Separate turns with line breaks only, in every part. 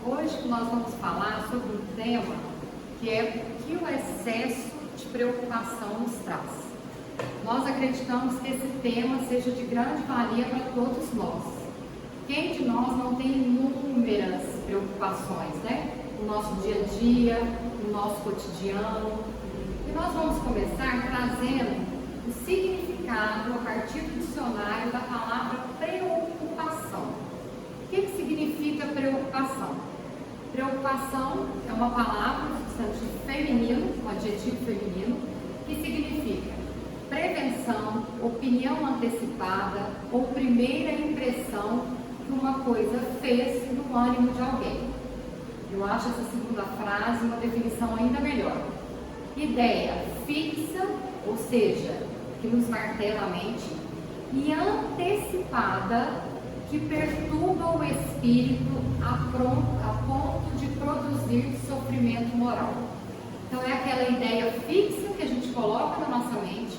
Hoje nós vamos falar sobre um tema que é o que o excesso de preocupação nos traz. Nós acreditamos que esse tema seja de grande valia para todos nós. Quem de nós não tem inúmeras preocupações, né? No nosso dia a dia, no nosso cotidiano. E nós vamos começar trazendo o significado a partir do dicionário da palavra preocupação. O que significa preocupação? Preocupação é uma palavra, um substantivo feminino, um adjetivo feminino, que significa prevenção, opinião antecipada ou primeira impressão que uma coisa fez no ânimo de alguém. Eu acho essa segunda frase uma definição ainda melhor. Ideia fixa, ou seja, que nos martela a mente, e antecipada, que perturba o espírito a ponto de produzir sofrimento moral. Então é aquela ideia fixa que a gente coloca na nossa mente,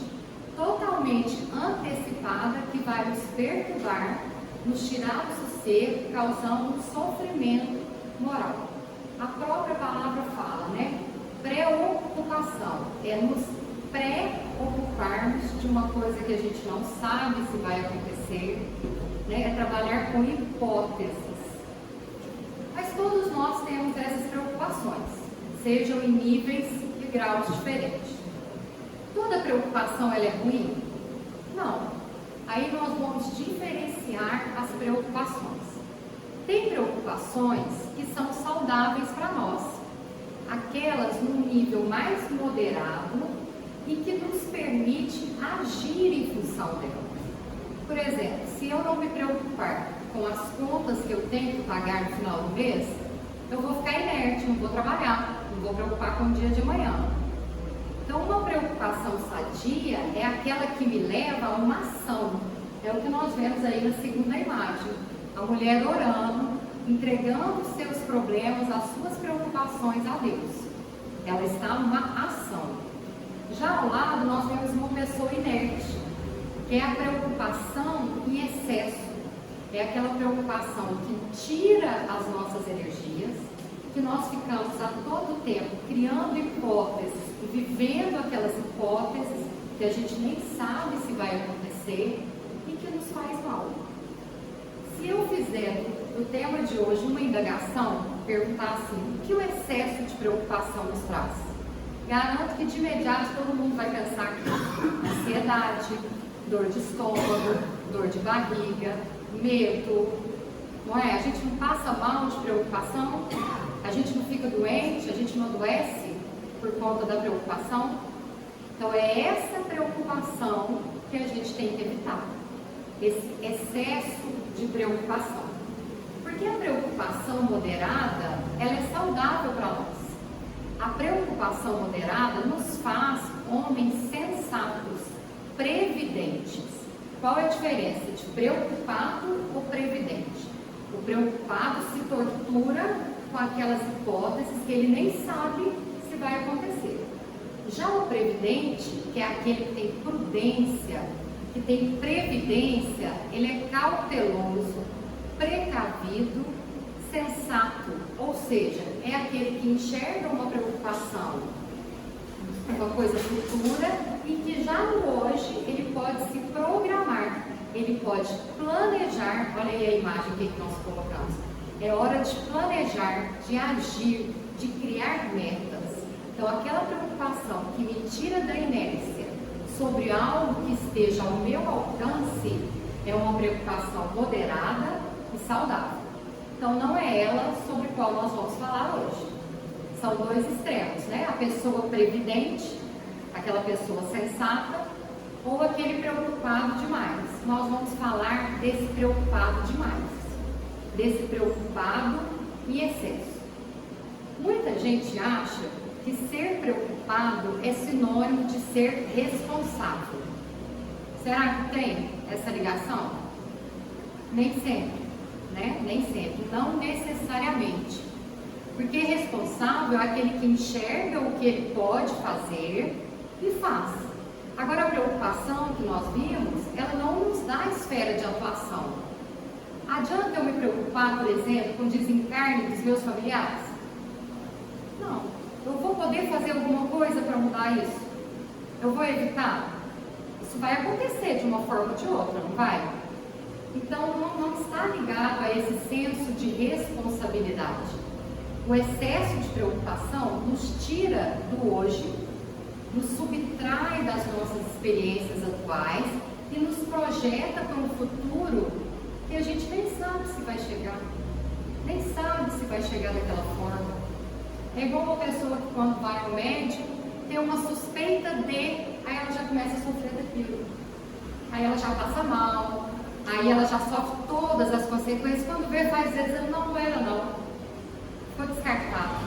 totalmente antecipada, que vai nos perturbar, nos tirar do sossego, causando um sofrimento moral. A própria palavra fala, né? Preocupação é nos preocuparmos de uma coisa que a gente não sabe se vai acontecer, né? É trabalhar com hipóteses. Mas todos nós temos essas preocupações, sejam em níveis e graus diferentes. Toda preocupação ela é ruim? Não. Aí nós vamos diferenciar as preocupações. Tem preocupações que são saudáveis para nós, aquelas num nível mais moderado e que nos permite agir em função dela. Por exemplo, se eu não me preocupar com as contas que eu tenho que pagar no final do mês, eu vou ficar inerte, não vou trabalhar, não vou preocupar com o dia de amanhã. Então, uma preocupação sadia é aquela que me leva a uma ação. É o que nós vemos aí na segunda imagem. A mulher orando, entregando os seus problemas, as suas preocupações a Deus. Ela está numa ação. Já ao lado, nós vemos uma pessoa inerte, que é a preocupação em excesso. É aquela preocupação que tira as nossas energias, que nós ficamos a todo tempo criando hipóteses e vivendo aquelas hipóteses que a gente nem sabe se vai acontecer e que nos faz mal. Se eu fizer do tema de hoje uma indagação, perguntar assim, o que o excesso de preocupação nos traz? Garanto que de imediato todo mundo vai pensar que ansiedade, dor de estômago, dor de barriga, medo, não é? A gente não passa mal de preocupação, a gente não fica doente, a gente não adoece por conta da preocupação. Então é essa preocupação que a gente tem que evitar, esse excesso de preocupação. Porque a preocupação moderada, ela é saudável para nós. A preocupação moderada nos faz homens sensatos, previdentes. Qual é a diferença de preocupado ou previdente? O preocupado se tortura com aquelas hipóteses que ele nem sabe se vai acontecer. Já o previdente, que é aquele que tem prudência, que tem previdência, ele é cauteloso, precavido, sensato, ou seja, é aquele que enxerga uma preocupação, uma coisa futura, e que já no hoje ele pode se programar, ele pode planejar. Olha aí a imagem que nós colocamos. É hora de planejar, de agir, de criar metas. Então aquela preocupação que me tira da inércia sobre algo que esteja ao meu alcance é uma preocupação moderada e saudável. Então não é ela sobre a qual nós vamos falar hoje. São dois extremos, né? A pessoa previdente, aquela pessoa sensata, ou aquele preocupado demais. Nós vamos falar desse preocupado demais, desse preocupado em excesso. Muita gente acha que ser preocupado é sinônimo de ser responsável. Será que tem essa ligação? Nem sempre, né? Nem sempre, não necessariamente. Porque responsável é aquele que enxerga o que ele pode fazer e faz. Agora, a preocupação que nós vimos, ela não nos dá esfera de atuação. Adianta eu me preocupar, por exemplo, com o desencarne dos meus familiares? Não. Eu vou poder fazer alguma coisa para mudar isso? Eu vou evitar? Isso vai acontecer de uma forma ou de outra, não vai? Então, não está ligado a esse senso de responsabilidade. O excesso de preocupação nos tira do hoje, nos subtrai das nossas experiências atuais e nos projeta para um futuro que a gente nem sabe se vai chegar, nem sabe se vai chegar daquela forma. É igual uma pessoa que quando vai ao médico, tem uma suspeita de, aí ela já começa a sofrer daquilo. Aí ela já passa mal, aí ela já sofre todas as consequências, quando vê faz exame, não era não. Ficou descartado.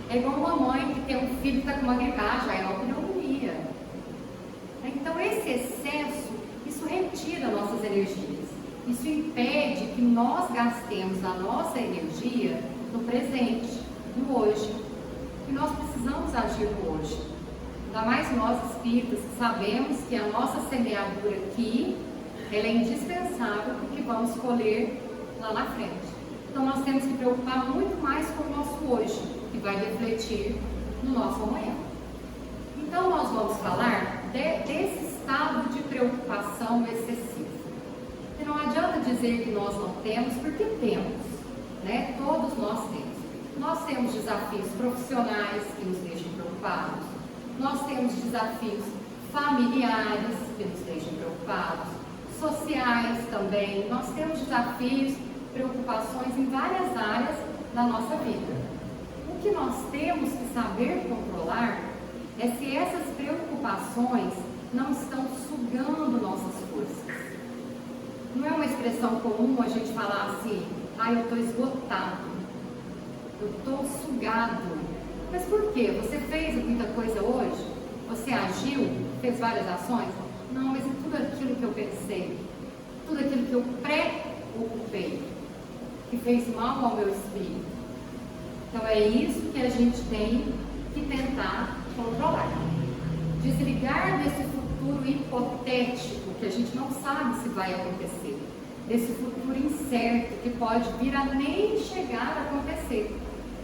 É igual uma mãe que tem um filho que está com uma gripe, já é uma pneumonia. Então esse excesso, isso retira nossas energias. Isso impede que nós gastemos a nossa energia no presente, no hoje. E nós precisamos agir no hoje. Ainda mais nós espíritas que sabemos que a nossa semeadura aqui, ela é indispensável para o que vamos colher lá na frente. Então nós temos que preocupar muito mais com o nosso hoje, que vai refletir no nosso amanhã. Então nós vamos falar desse estado de preocupação excessiva. E não adianta dizer que nós não temos, porque temos, né? Todos nós temos. Nós temos desafios profissionais que nos deixam preocupados, nós temos desafios familiares que nos deixam preocupados, sociais também, nós temos desafios, preocupações em várias áreas da nossa vida. O que nós temos que saber controlar é se essas preocupações não estão sugando nossas forças. Não é uma expressão comum a gente falar assim, eu estou esgotado, eu estou sugado. Mas por quê? Você fez muita coisa hoje? Você agiu? Fez várias ações? Não, mas é tudo aquilo que eu pensei, tudo aquilo que eu pré-ocupei, que fez mal ao meu espírito. Então é isso que a gente tem que tentar controlar. Desligar desse futuro hipotético que a gente não sabe se vai acontecer, desse futuro incerto que pode vir a nem chegar a acontecer.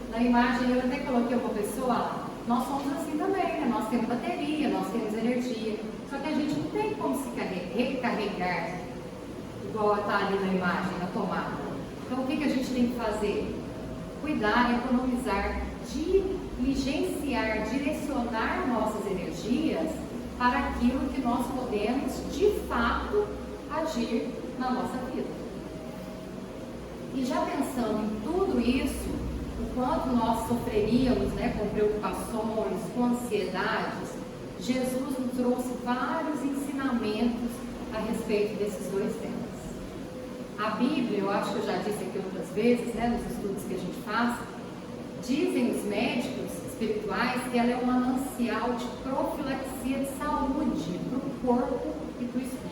Na imagem eu até coloquei uma pessoa, nós somos assim também, né? Nós temos bateria, nós temos energia, só que a gente não tem como se recarregar igual está ali na imagem, na tomada. Então o que a gente tem que fazer? Cuidar, economizar, diligenciar, direcionar nossas energias para aquilo que nós podemos de fato agir na nossa vida. E já pensando em tudo isso, o quanto nós sofreríamos, né, com preocupações, com ansiedades, Jesus nos trouxe vários ensinamentos a respeito desses dois temas. A Bíblia, eu acho que eu já disse aqui outras vezes, né, nos estudos que a gente faz, dizem os médicos espirituais que ela é um manancial de profilaxia de saúde para o corpo e para o espírito.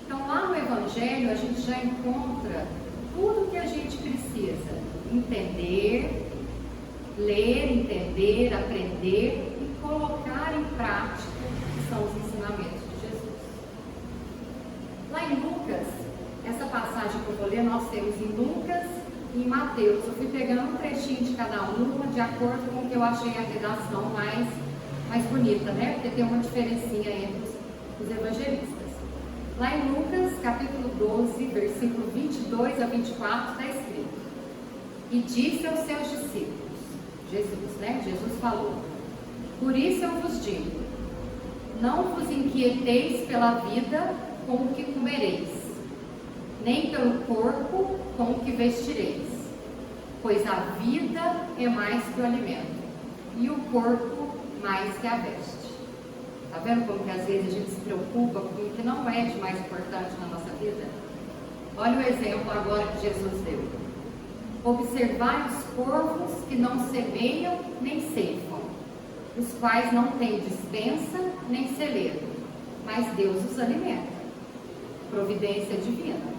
Então lá no Evangelho a gente já encontra tudo que a gente precisa entender, ler, entender, aprender e colocar em prática, que são os ensinamentos de Jesus. Lá em Lucas, essa passagem que eu vou ler, nós temos em Lucas e em Mateus. Eu fui pegando um trechinho de cada uma, de acordo com o que eu achei a redação mais bonita, né? Porque tem uma diferencinha entre os evangelistas. Lá em Lucas, capítulo 12, versículo 22 a 24, está escrito: E disse aos seus discípulos, Jesus, né? Jesus falou: Por isso eu vos digo, não vos inquieteis pela vida com o que comereis, nem pelo corpo com o que vestireis, pois a vida é mais que o alimento, e o corpo mais que a veste. Está vendo como que às vezes a gente se preocupa com o que não é de mais importante na nossa vida? Olha o exemplo agora que Jesus deu. Observai os corvos que não semeiam nem ceifam, os quais não têm despensa nem celeiro, mas Deus os alimenta. Providência divina,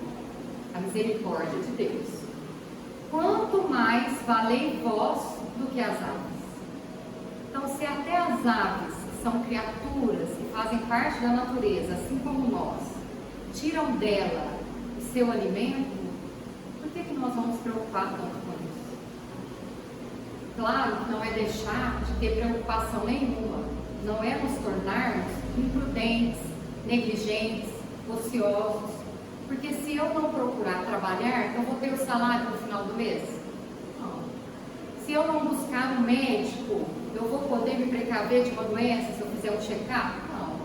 a misericórdia de Deus. Quanto mais valei vós do que as aves. Então, se até as aves, que são criaturas que fazem parte da natureza, assim como nós, tiram dela o seu alimento, preocupar tanto com isso. Claro que não é deixar de ter preocupação nenhuma, não é nos tornarmos imprudentes, negligentes, ociosos, porque se eu não procurar trabalhar, eu vou ter o salário no final do mês? Não. Se eu não buscar um médico, eu vou poder me precaver de uma doença se eu fizer um check-up? Não.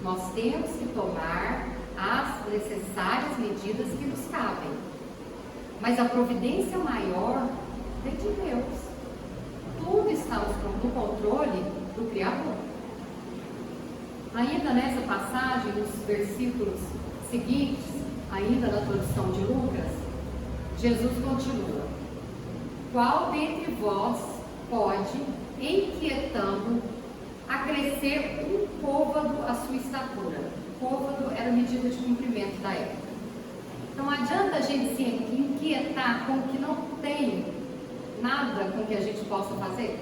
Nós temos que tomar as necessárias medidas que nos cabem. Mas a providência maior vem de Deus. Tudo está no controle do Criador. Ainda nessa passagem, nos versículos seguintes, ainda na tradução de Lucas, Jesus continua: qual dentre vós pode, inquietando, acrescer um côvado à sua estatura? Côvado era a medida de comprimento da época. Não adianta a gente se inquietar com o que não tem nada com que a gente possa fazer.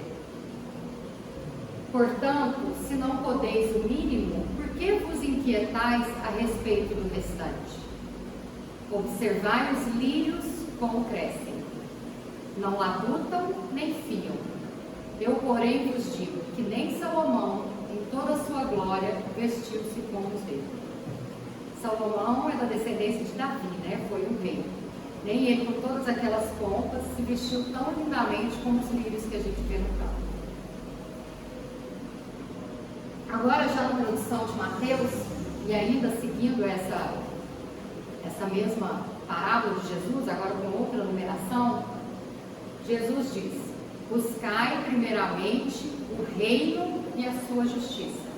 Portanto, se não podeis o mínimo, por que vos inquietais a respeito do restante? Observai os lírios como crescem. Não labutam nem fiam. Eu, porém, vos digo que nem Salomão, em toda a sua glória, vestiu-se como os deles. Salomão é da descendência de Davi, né? Foi um rei. Nem ele, com todas aquelas pompas, se vestiu tão lindamente como os lírios que a gente vê no campo. Agora, já na tradução de Mateus, e ainda seguindo essa mesma parábola de Jesus, agora com outra numeração, Jesus diz: buscai primeiramente o reino e a sua justiça,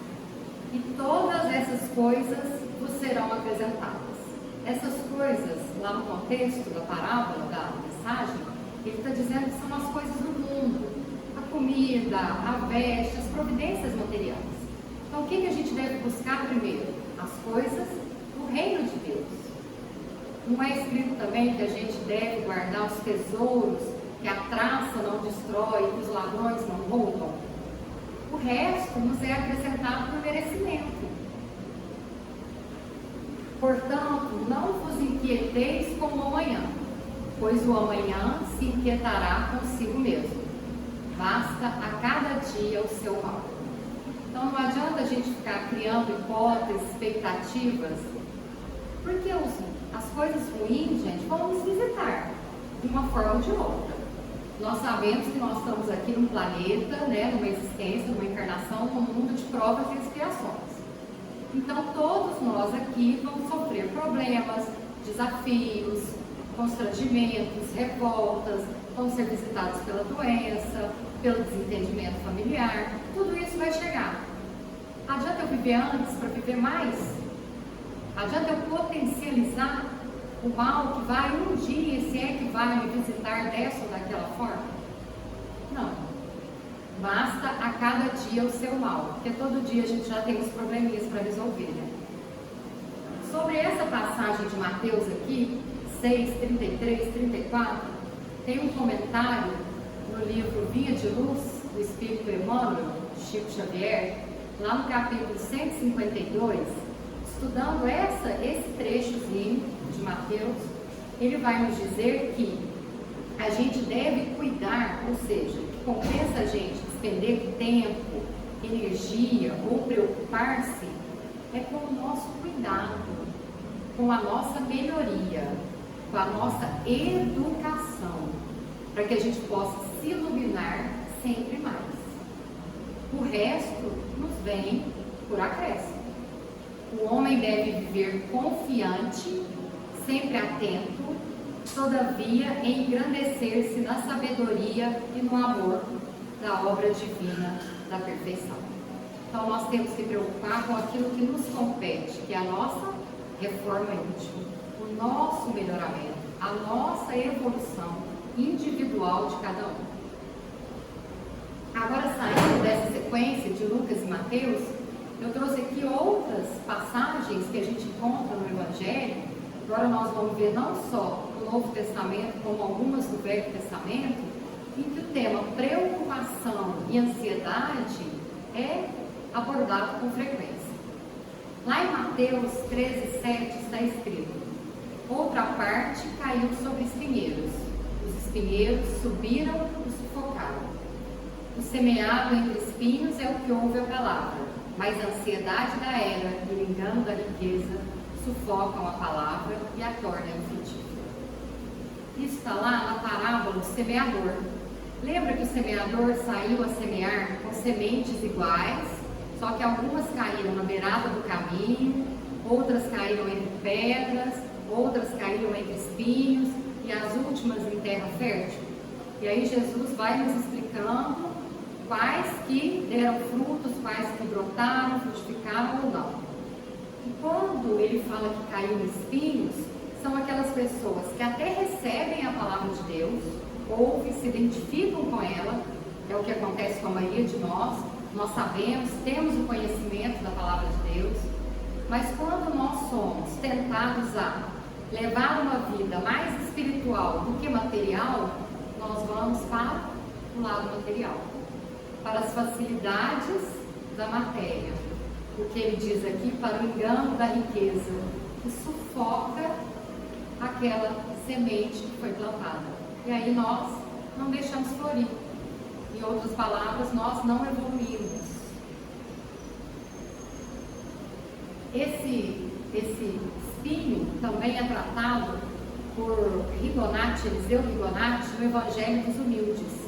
e todas essas coisas vos serão acrescentadas. Essas coisas, lá no contexto da parábola, da mensagem, ele está dizendo que são as coisas do mundo, a comida, a veste, as providências materiais. Então, o que a gente deve buscar primeiro? As coisas do reino de Deus. Não é escrito também que a gente deve guardar os tesouros que a traça não destrói, que os ladrões não roubam? O resto nos é acrescentado por merecimento. Portanto, não vos inquieteis com o amanhã, pois o amanhã se inquietará consigo mesmo. Basta a cada dia o seu mal. Então não adianta a gente ficar criando hipóteses, expectativas, porque as coisas ruins, gente, vão nos visitar de uma forma ou de outra. Nós sabemos que nós estamos aqui num planeta, né, numa existência, numa encarnação, num mundo de provas e expiações. Então todos nós aqui vamos sofrer problemas, desafios, constrangimentos, revoltas, vamos ser visitados pela doença, pelo desentendimento familiar, tudo isso vai chegar. Adianta eu viver antes para viver mais? Adianta eu potencializar o mal que vai um dia, se é que vai me visitar dessa ou daquela forma? Não. Basta a cada dia o seu mal, porque todo dia a gente já tem os probleminhas para resolver, né? Sobre essa passagem de Mateus aqui, 6, 33, 34, tem um comentário no livro Vinha de Luz, do Espírito Emmanuel, de Chico Xavier, lá no capítulo 152, estudando esse trechozinho de Mateus, ele vai nos dizer que a gente deve cuidar, ou seja, que compensa a gente despender tempo, energia ou preocupar-se, é com o nosso cuidado, com a nossa melhoria, com a nossa educação, para que a gente possa se iluminar sempre mais. O resto nos vem por acréscimo. O homem deve viver confiante, sempre atento, todavia engrandecer-se na sabedoria e no amor da obra divina da perfeição. Então nós temos que preocupar com aquilo que nos compete, que é a nossa reforma íntima, o nosso melhoramento, a nossa evolução individual de cada um. Agora, saindo dessa sequência de Lucas e Mateus, eu trouxe aqui outras passagens que a gente encontra no Evangelho. Agora nós vamos ver não só no Novo Testamento, como algumas do Velho Testamento, em que o tema preocupação e ansiedade é abordado com frequência. Lá em Mateus 13:7 está escrito: outra parte caiu sobre espinheiros. Os espinheiros subiram e sufocaram. O semeado entre espinhos é o que ouve a palavra, mas a ansiedade da era e o engano da riqueza sufocam a palavra e a tornam infrutífera. Isso está lá na parábola do semeador. Lembra que o semeador saiu a semear com sementes iguais, só que algumas caíram na beirada do caminho, outras caíram entre pedras, outras caíram entre espinhos e as últimas em terra fértil? E aí Jesus vai nos explicando quais que deram frutos, quais que brotaram, frutificaram ou não. E quando ele fala que caiu em espinhos, são aquelas pessoas que até recebem a palavra de Deus, ouvem, se identificam com ela, é o que acontece com a maioria de nós sabemos, temos o conhecimento da palavra de Deus, mas quando nós somos tentados a levar uma vida mais espiritual do que material, nós vamos para o lado material, para as facilidades da matéria, o que ele diz aqui, para o engano da riqueza, que sufoca aquela semente que foi plantada. E aí nós não deixamos florir. Em outras palavras, nós não evoluímos. Esse espinho também é tratado por Rigonati, Eliseu Rigonati, no Evangelho dos Humildes,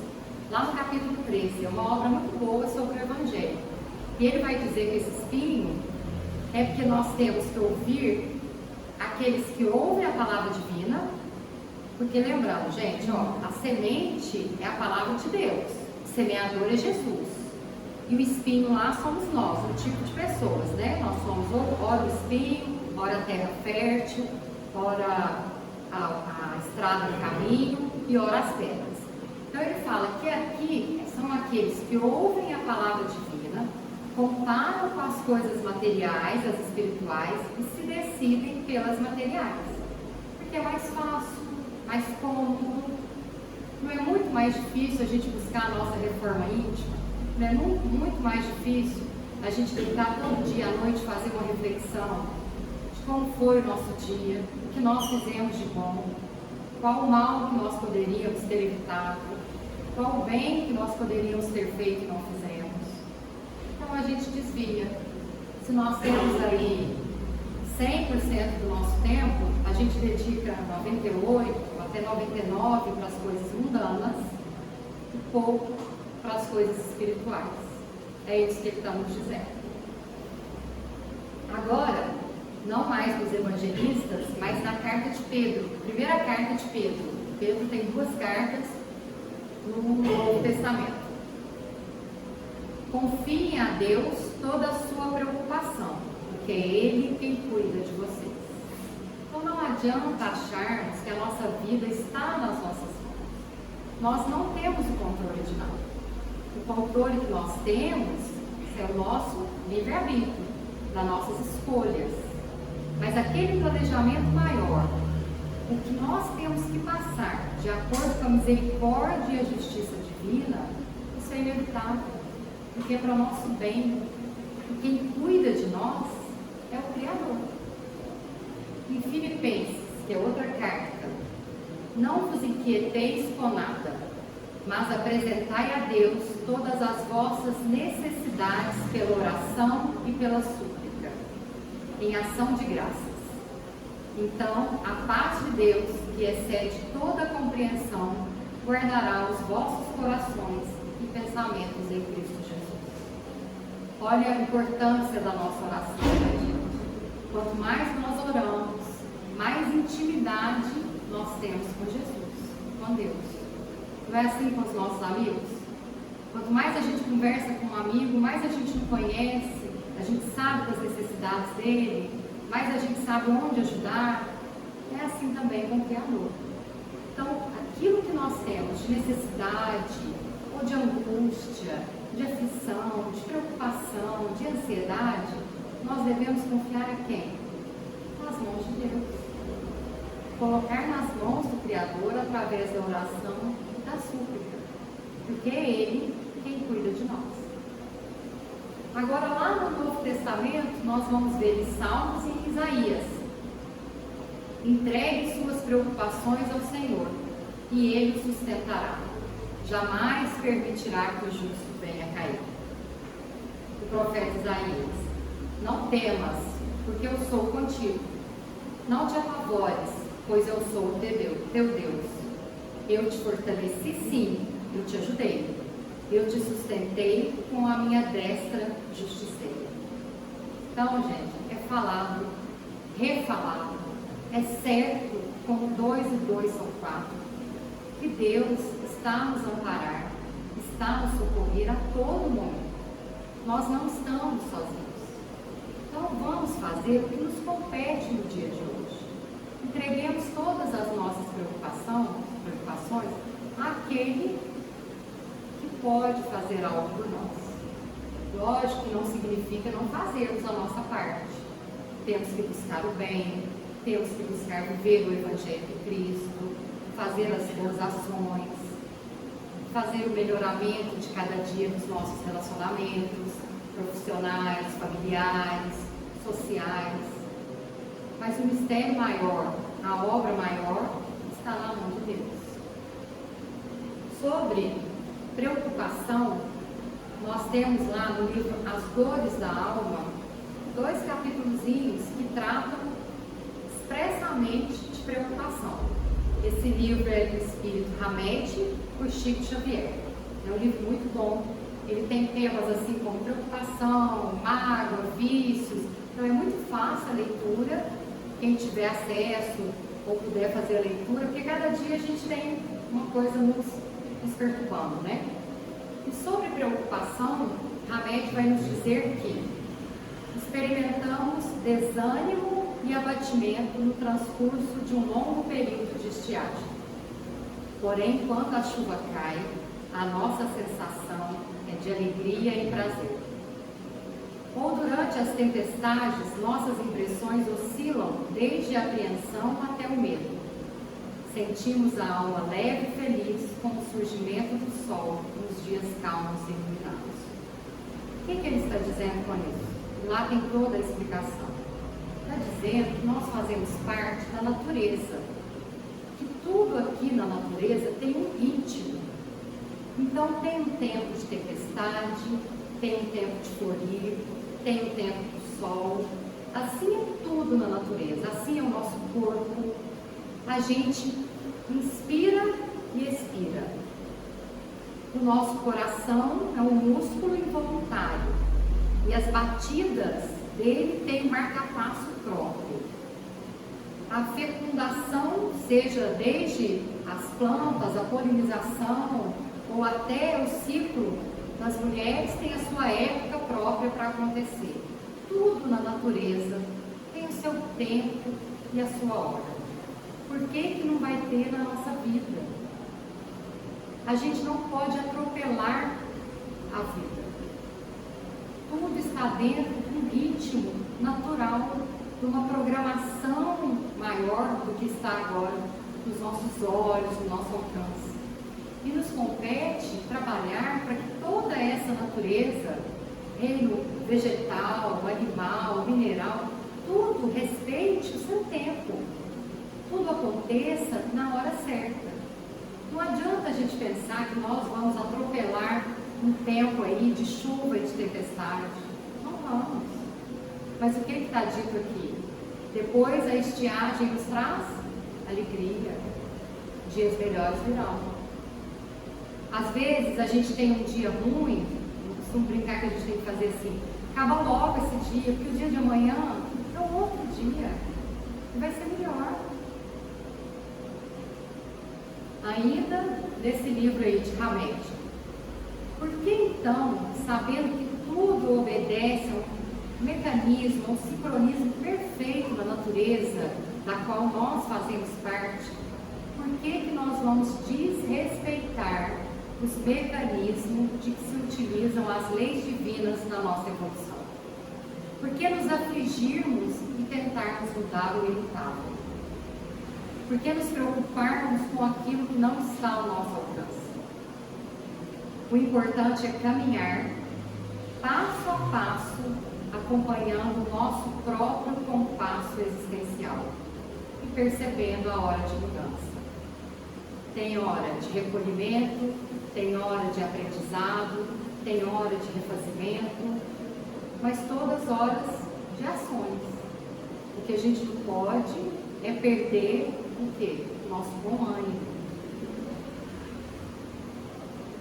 lá no capítulo 13. É uma obra muito boa sobre o Evangelho. E ele vai dizer que esse espinho é porque nós temos que ouvir aqueles que ouvem a palavra divina, porque lembrando, gente, a semente é a palavra de Deus, o semeador é Jesus, e o espinho lá somos nós, um tipo de pessoas, né? Nós somos ora o espinho, ora a terra fértil, ora a estrada do caminho e ora as pedras. Então ele fala que aqui são aqueles que ouvem a palavra divina, comparam com as coisas materiais, as espirituais, e se decidem pelas materiais, porque é mais fácil, mais cômodo. Não é muito mais difícil a gente buscar a nossa reforma íntima? Não é muito mais difícil a gente tentar todo dia à noite fazer uma reflexão de como foi o nosso dia, o que nós fizemos de bom, qual o mal que nós poderíamos ter evitado, qual o bem que nós poderíamos ter feito e não fizemos. Então a gente desvia. Se nós temos aí 100% do nosso tempo, a gente dedica 98% até 99% para as coisas mundanas e pouco para as coisas espirituais. É isso que ele está nos dizendo. Agora, não mais nos evangelistas, mas na carta de Pedro, primeira carta de Pedro. Pedro tem 2 cartas no Novo Testamento. Confiem a Deus toda a sua preocupação, porque é Ele quem cuida de vocês. Então não adianta acharmos que a nossa vida está nas nossas mãos. Nós não temos o controle de nada. O controle que nós temos é o nosso livre-arbítrio, das nossas escolhas. Mas aquele planejamento maior, o que nós temos que passar de acordo com a misericórdia e a justiça divina, isso é inevitável, porque é para o nosso bem. E quem cuida de nós é o Criador. Em Filipenses, que é outra carta, não vos inquieteis com nada, mas apresentai a Deus todas as vossas necessidades pela oração e pela súplica, em ação de graças. Então, a paz de Deus, que excede toda a compreensão, guardará os vossos corações e pensamentos em Cristo Jesus. Olha a importância da nossa oração, né, gente? Quanto mais nós oramos, mais intimidade nós temos com Jesus, com Deus. Não é assim com os nossos amigos? Quanto mais a gente conversa com um amigo, mais a gente o conhece, a gente sabe das necessidades dele, mais a gente sabe onde ajudar. É assim também com o Criador. Então, aquilo que nós temos de necessidade, ou de angústia, de aflição, de preocupação, de ansiedade, nós devemos confiar a quem? Nas mãos de Deus. Colocar nas mãos do Criador através da oração e da súplica, porque é Ele quem cuida de nós. Agora, lá no Novo Testamento, nós vamos ver em Salmos e em Isaías: entregue suas preocupações ao Senhor, e Ele sustentará. Jamais permitirá que o justo venha a cair. O profeta Isaías: não temas, porque eu sou contigo. Não te apavores, pois eu sou o teu Deus. Eu te fortaleci, sim, eu te ajudei. Eu te sustentei com a minha destra justiceira. Então, gente, é falado, refalado, é certo, como 2 e 2 são 4, que Deus está nos amparar, está nos socorrer a todo momento. Nós não estamos sozinhos. Então vamos fazer o que nos compete no dia de hoje. Entreguemos todas as nossas preocupações àquele que pode fazer algo por nós. Lógico que não significa não fazermos a nossa parte. Temos que buscar o bem, temos que buscar viver o Evangelho de Cristo, fazer as boas ações, fazer o melhoramento de cada dia dos nossos relacionamentos profissionais, familiares, sociais. Mas o mistério maior, a obra maior, está na mão de Deus. Sobre preocupação, nós temos lá no livro As Dores da Alma 2 capítulozinhos que tratam expressamente de preocupação. Esse livro é do Espírito Hamed, por Chico Xavier. É um livro muito bom. Ele tem temas assim como preocupação, mágoa, vícios. Então é muito fácil a leitura, quem tiver acesso ou puder fazer a leitura, porque cada dia a gente tem uma coisa nos perturbando, né? E sobre preocupação, Hamed vai nos dizer que experimentamos desânimo e abatimento no transcurso de um longo período de estiagem. Porém, quando a chuva cai, a nossa sensação é de alegria e prazer. Ou durante as tempestades, nossas impressões oscilam desde a apreensão até o medo. Sentimos a alma leve e feliz com o surgimento do sol nos dias calmos e iluminados. O que ele está dizendo com isso? Lá tem toda a explicação. Está dizendo que nós fazemos parte da natureza, que tudo aqui na natureza tem um ritmo. Então tem um tempo de tempestade, tem um tempo de florir, tem um tempo do sol. Assim é tudo na natureza, assim é o nosso corpo. A gente inspira e expira. O nosso coração é um músculo involuntário e as batidas dele têm um marca-passo próprio. A fecundação, seja desde as plantas, a polinização ou até o ciclo das mulheres, tem a sua época própria para acontecer. Tudo na natureza tem o seu tempo e a sua hora. Por que não vai ter na nossa vida? A gente não pode atropelar a vida. Tudo está dentro de um ritmo natural, de uma programação maior do que está agora nos nossos olhos, no nosso alcance. E nos compete trabalhar para que toda essa natureza, reino vegetal, animal, mineral, tudo respeite o seu tempo. Tudo aconteça na hora certa. Não adianta a gente pensar que nós vamos atropelar um tempo aí de chuva e de tempestade. Não vamos. Mas o que está dito aqui? Depois a estiagem nos traz alegria. Dias melhores virão. Às vezes a gente tem um dia ruim, eu costumo brincar que a gente tem que fazer assim, acaba logo esse dia, porque o dia de amanhã é um outro dia. E vai ser melhor. Ainda nesse livro aí de Hamed. Por que então, sabendo que tudo obedece a um mecanismo, a um sincronismo perfeito na natureza, da qual nós fazemos parte, por que nós vamos desrespeitar os mecanismos de que se utilizam as leis divinas na nossa evolução? Por que nos afligirmos e tentarmos mudar o imutável? Por que nos preocuparmos com aquilo que não está ao nosso alcance? O importante é caminhar passo a passo, acompanhando o nosso próprio compasso existencial e percebendo a hora de mudança. Tem hora de recolhimento, tem hora de aprendizado, tem hora de refazimento, mas todas horas de ações. O que a gente não pode é perder o quê? Nosso bom ânimo.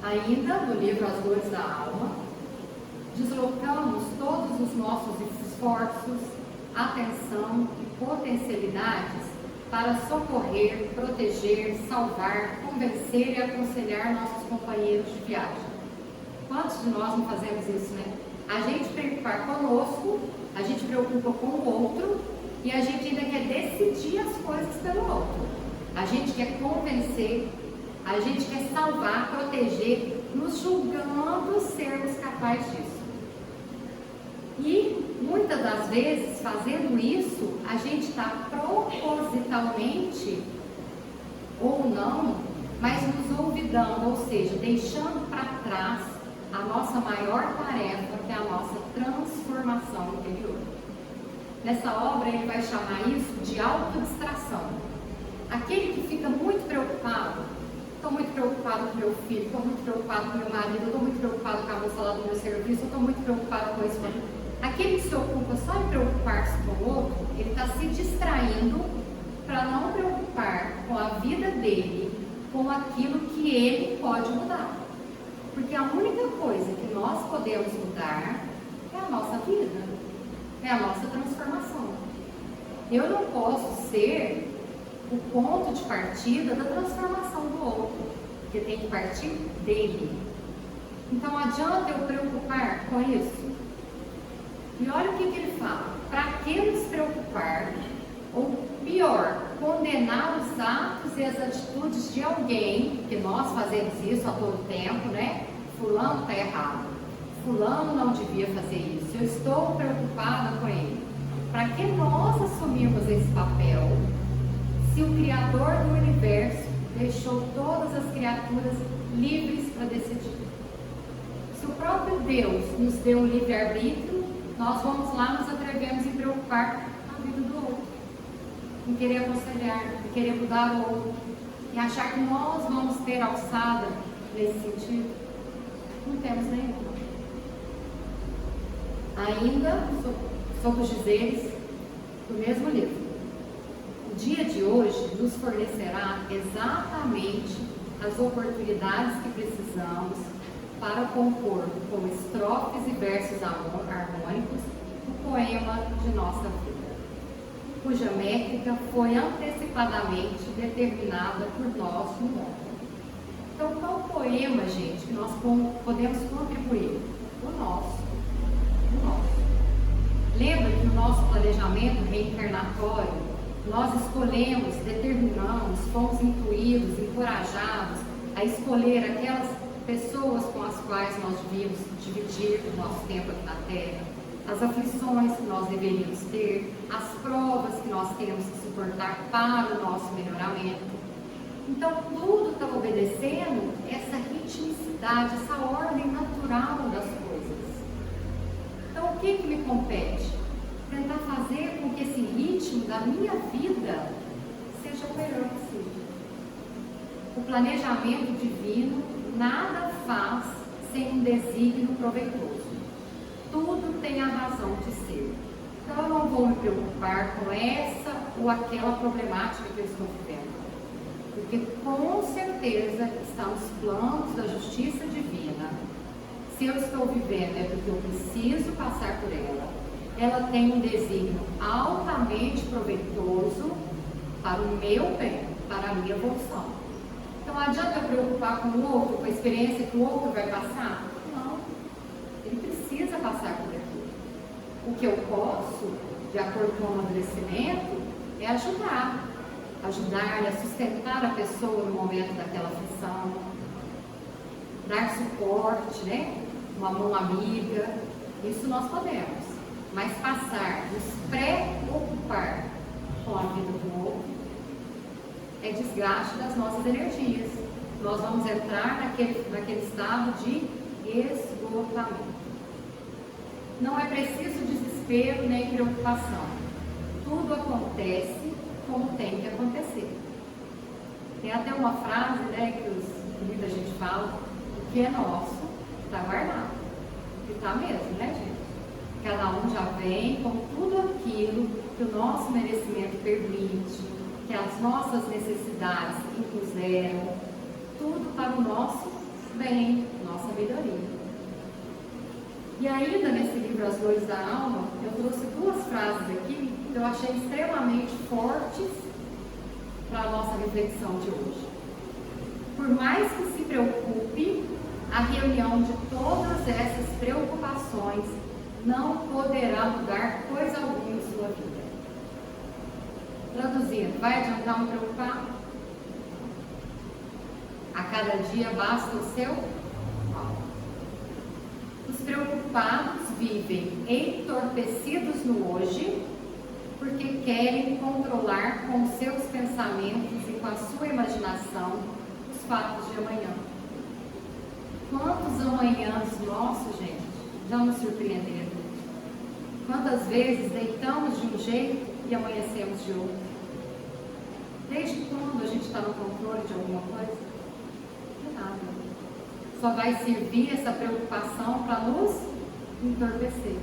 Ainda no livro As Dores da Alma, deslocamos todos os nossos esforços, atenção e potencialidades para socorrer, proteger, salvar, convencer e aconselhar nossos companheiros de viagem. Quantos de nós não fazemos isso, né? A gente preocupar conosco, a gente preocupa com o outro e a gente ainda quer decidir as coisas pelo outro. A gente quer convencer, a gente quer salvar, proteger, nos julgando sermos capazes disso. E muitas das vezes, fazendo isso, a gente está propositalmente ou não, mas nos olvidando, ou seja, deixando para trás a nossa maior tarefa, que é a nossa transformação interior. Nessa obra ele vai chamar isso de autodistração. Aquele que fica muito preocupado, estou muito preocupado com meu filho, estou muito preocupado com meu marido, estou muito preocupado com a moça lá do meu serviço, estou muito preocupado com isso. Aquele que se ocupa só em preocupar-se com o outro, ele está se distraindo para não preocupar com a vida dele, com aquilo que ele pode mudar. Porque a única coisa que nós podemos mudar é a nossa vida, é a nossa transformação. Eu não posso ser o ponto de partida da transformação do outro, porque tem que partir dele. Então adianta eu preocupar com isso? E olha o que ele fala: para que nos preocupar, ou pior, condenar os atos e as atitudes de alguém, que nós fazemos isso a todo tempo, né? Fulano está errado, fulano não devia fazer isso, eu estou preocupada com ele. Para que nós assumirmos esse papel, se o Criador do Universo deixou todas as criaturas livres para decidir? Se o próprio Deus nos deu um livre-arbítrio, nós vamos lá, nos atrevemos em preocupar a vida do outro, em querer aconselhar, em querer mudar o outro, e achar que nós vamos ter alçada nesse sentido. Não temos nenhuma. Ainda sobre os dizeres do mesmo livro. O dia de hoje nos fornecerá exatamente as oportunidades que precisamos para compor com estrofes e versos harmônicos o poema de nossa vida, cuja métrica foi antecipadamente determinada por nós no mundo. Então, qual poema, gente, que nós podemos contribuir? O nosso. O nosso. Lembra que no nosso planejamento reencarnatório, nós escolhemos, determinamos, fomos intuídos, encorajados a escolher aquelas pessoas com as quais nós devíamos dividir o nosso tempo aqui na Terra, as aflições que nós deveríamos ter, as provas que nós temos que suportar para o nosso melhoramento. Então, tudo está obedecendo essa ritmicidade, essa ordem natural das coisas. Então, o que me compete? Tentar fazer com que esse ritmo da minha vida seja o melhor possível. O planejamento divino nada faz sem um desígnio proveitoso. Tudo tem a razão de ser. Então eu não vou me preocupar com essa ou aquela problemática que eu estou vivendo. Porque com certeza está nos planos da justiça divina. Se eu estou vivendo é porque eu preciso passar por ela. Ela tem um desígnio altamente proveitoso para o meu bem, para a minha evolução. Então adianta eu preocupar com o outro, com a experiência que o outro vai passar? Não. Ele precisa passar por aquilo. O que eu posso, de acordo com o amadurecimento, é ajudar a sustentar a pessoa no momento daquela aflição, dar suporte, né? Uma mão amiga, isso nós podemos. Mas passar, nos preocupar com a vida do outro, é desgaste das nossas energias. Nós vamos entrar naquele estado de esgotamento. Não é preciso desespero nem preocupação. Tudo acontece como tem que acontecer. Tem até uma frase, né, que muita gente fala: o que é nosso está guardado. E está mesmo, né, gente? Cada um já vem com tudo aquilo que o nosso merecimento permite, que as nossas necessidades impuseram, tudo para o nosso bem, nossa melhoria. E ainda nesse livro As Dores da Alma, eu trouxe duas frases aqui que eu achei extremamente fortes para a nossa reflexão de hoje. Por mais que se preocupe, a reunião de todas essas preocupações não poderá mudar coisa alguma em sua vida. Traduzindo, vai adiantar me preocupar? A cada dia basta o seu mal. Os preocupados vivem entorpecidos no hoje, porque querem controlar com seus pensamentos e com a sua imaginação os fatos de amanhã. Quantos amanhãs nossos, gente, já nos surpreenderam? Quantas vezes deitamos de um jeito e amanhecemos de outro? Desde quando a gente está no controle de alguma coisa? De nada. Só vai servir essa preocupação para nos entorpecer,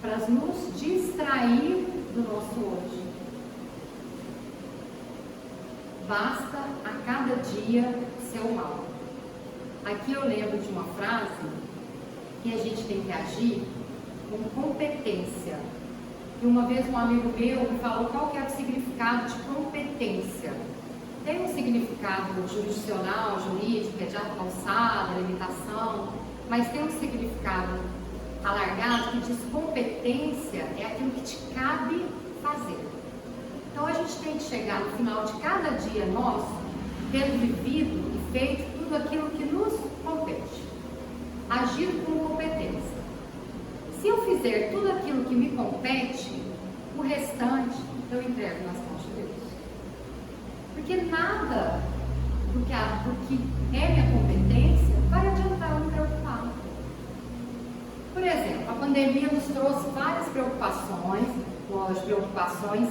para nos distrair do nosso hoje. Basta a cada dia seu mal. Aqui eu lembro de uma frase que a gente tem que agir com competência. E uma vez um amigo meu me falou qual que é o significado de competência. Tem um significado jurisdicional, jurídico, é de alçada, limitação, mas tem um significado alargado que diz competência é aquilo que te cabe fazer. Então a gente tem que chegar no final de cada dia nosso, tendo vivido e feito tudo aquilo que nos compete. Agir com competência. Se eu fizer tudo aquilo que me compete, o restante eu entrego nas mãos de Deus. Porque nada do que é minha competência vai adiantar eu me preocupar. Por exemplo, a pandemia nos trouxe várias preocupações, preocupações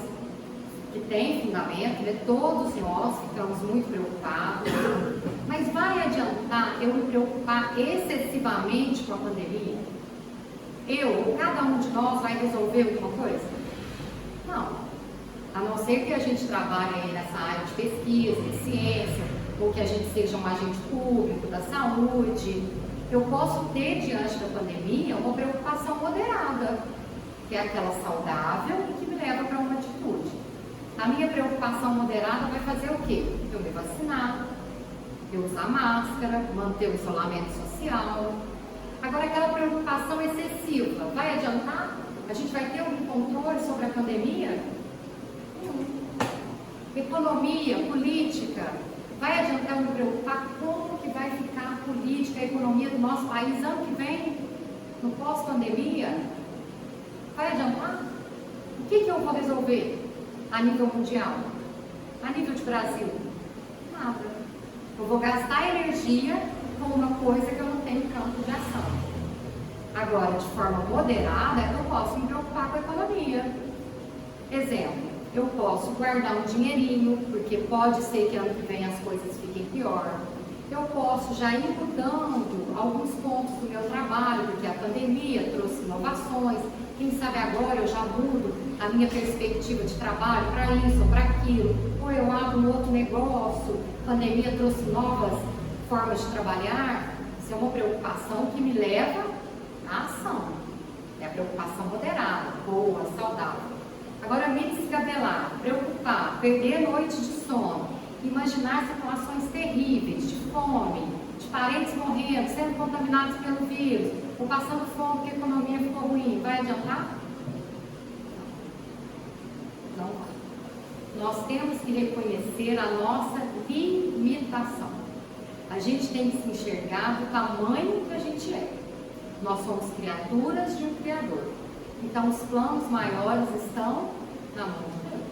que têm fundamento, né? Todos nós ficamos muito preocupados, mas vai adiantar eu me preocupar excessivamente com a pandemia? Ou cada um de nós vai resolver alguma coisa? Não. A não ser que a gente trabalhe aí nessa área de pesquisa, de ciência, ou que a gente seja um agente público da saúde. Eu posso ter, diante da pandemia, uma preocupação moderada, que é aquela saudável e que me leva para uma atitude. A minha preocupação moderada vai fazer o quê? Eu me vacinar, eu usar máscara, manter o isolamento social. Agora, aquela preocupação excessiva, vai adiantar? A gente vai ter algum controle sobre a pandemia? Economia, política, vai adiantar eu me preocupar como que vai ficar a política, a economia do nosso país ano que vem, no pós-pandemia? Vai adiantar? O que eu vou resolver a nível mundial? A nível de Brasil? Nada. Eu vou gastar energia com uma coisa que eu não tenho campo de ação. Agora, de forma moderada, eu posso me preocupar com a economia. Exemplo, eu posso guardar um dinheirinho, porque pode ser que ano que vem as coisas fiquem pior. Eu posso já ir mudando alguns pontos do meu trabalho, porque a pandemia trouxe inovações. Quem sabe agora eu já mudo a minha perspectiva de trabalho para isso ou para aquilo. Ou eu abro um outro negócio. A pandemia trouxe novas formas de trabalhar. Isso é uma preocupação que me leva à ação. É a preocupação moderada, boa, saudável. Agora, me descabelar, preocupar, perder noites de sono, imaginar situações terríveis, de fome, de parentes morrendo, sendo contaminados pelo vírus, ou passando fome porque a economia ficou ruim, vai adiantar? Não vai. Nós temos que reconhecer a nossa limitação. A gente tem que se enxergar do tamanho que a gente é. Nós somos criaturas de um Criador. Então, os planos maiores estão na mão de Deus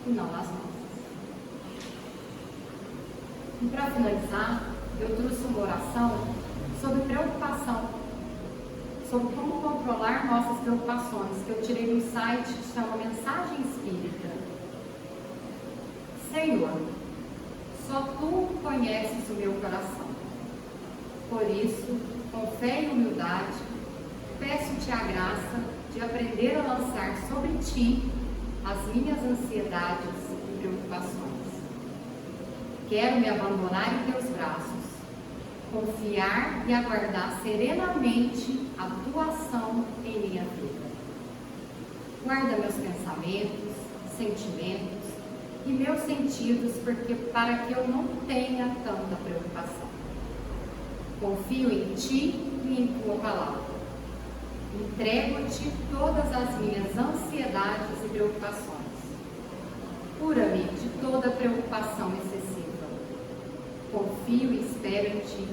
e não nas nossas. E para finalizar, eu trouxe uma oração sobre preocupação, sobre como controlar nossas preocupações, que eu tirei do site que chama Mensagem Espírita. Senhor, só tu conheces o meu coração. Por isso, com fé e humildade, peço-te a graça de aprender a lançar sobre ti as minhas ansiedades e preocupações. Quero me abandonar em teus braços, confiar e aguardar serenamente a tua ação em minha vida. Guarda meus pensamentos, sentimentos e meus sentidos, para que eu não tenha tanta preocupação. Confio em ti e em tua palavra. Entrego-te todas as minhas ansiedades e preocupações. Cura-me de toda preocupação excessiva. Confio e espero em ti.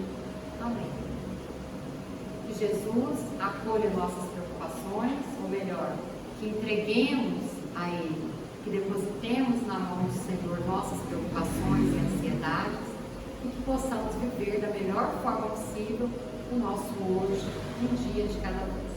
Amém. Que Jesus acolha nossas preocupações, ou melhor, que entreguemos a Ele, que depositemos na mão do Senhor nossas preocupações e ansiedades e que possamos viver da melhor forma possível o nosso hoje, um dia de cada vez.